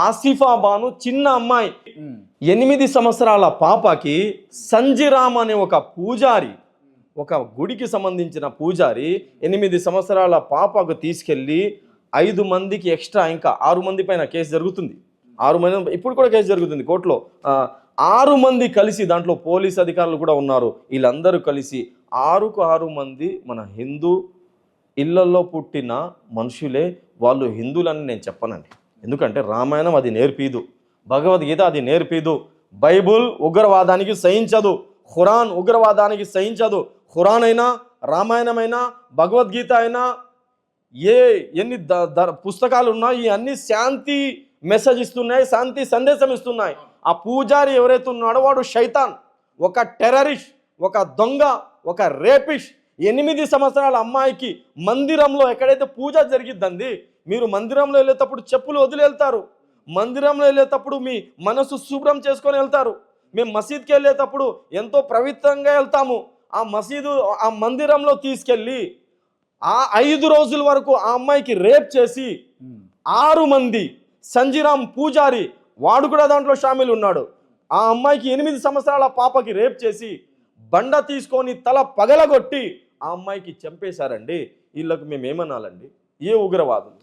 ఆసిఫా బాను చిన్న అమ్మాయి 8 సంవత్సరాల పాపకి సంజిరామ్ అనే ఒక పూజారి, ఒక గుడికి సంబంధించిన పూజారి 8 సంవత్సరాల పాపకు తీసుకెళ్ళి 5 మందికి ఎక్స్ట్రా ఇంకా 6 మంది పైన కేసు జరుగుతుంది. 6 మంది ఇప్పుడు కూడా కేసు జరుగుతుంది కోర్టులో. 6 మంది కలిసి, దాంట్లో పోలీస్ అధికారులు కూడా ఉన్నారు, వీళ్ళందరూ కలిసి 6కు 6 మంది మన హిందూ ఇళ్లలో పుట్టిన మనుషులే. వాళ్ళు హిందువులని నేను చెప్పనండి, ఎందుకంటే రామాయణం అది నేర్పీదు, భగవద్గీత అది నేర్పీదు, బైబుల్ ఉగ్రవాదానికి సహించదు, ఖురాన్ ఉగ్రవాదానికి సహించదు. ఖురాన్ అయినా, రామాయణమైనా, భగవద్గీత అయినా, ఎన్ని పుస్తకాలు ఉన్నాయి, అన్ని శాంతి మెసేజ్ ఇస్తున్నాయి, శాంతి సందేశం ఇస్తున్నాయి. ఆ పూజారి ఎవరైతే ఉన్నాడో వాడు శైతాన్, ఒక టెర్రరిస్ట్, ఒక దొంగ, ఒక రేపిస్ట్. 8 సంవత్సరాల అమ్మాయికి మందిరంలో ఎక్కడైతే పూజ జరిగిద్దండి, మీరు మందిరంలో వెళ్ళేటప్పుడు చెప్పులు వదిలి వెళ్తారు, మందిరంలో వెళ్ళేటప్పుడు మీ మనసు శుభ్రం చేసుకొని వెళ్తారు. మేము మసీద్కి వెళ్ళేటప్పుడు ఎంతో పవిత్రంగా వెళ్తాము. ఆ మసీదు, ఆ మందిరంలో తీసుకెళ్ళి ఆ 5 రోజుల వరకు ఆ అమ్మాయికి రేప్ చేసి 6 మంది, సంజిరామ్ పూజారి వాడు కూడా దాంట్లో షామిల్ ఉన్నాడు. ఆ అమ్మాయికి 8 సంవత్సరాల పాపకి రేప్ చేసి బండ తీసుకొని తల పగలగొట్టి ఆ అమ్మాయికి చంపేశారండి. వీళ్ళకు మేము ఏమనాలండి? ఏ ఉగ్రవాదులు?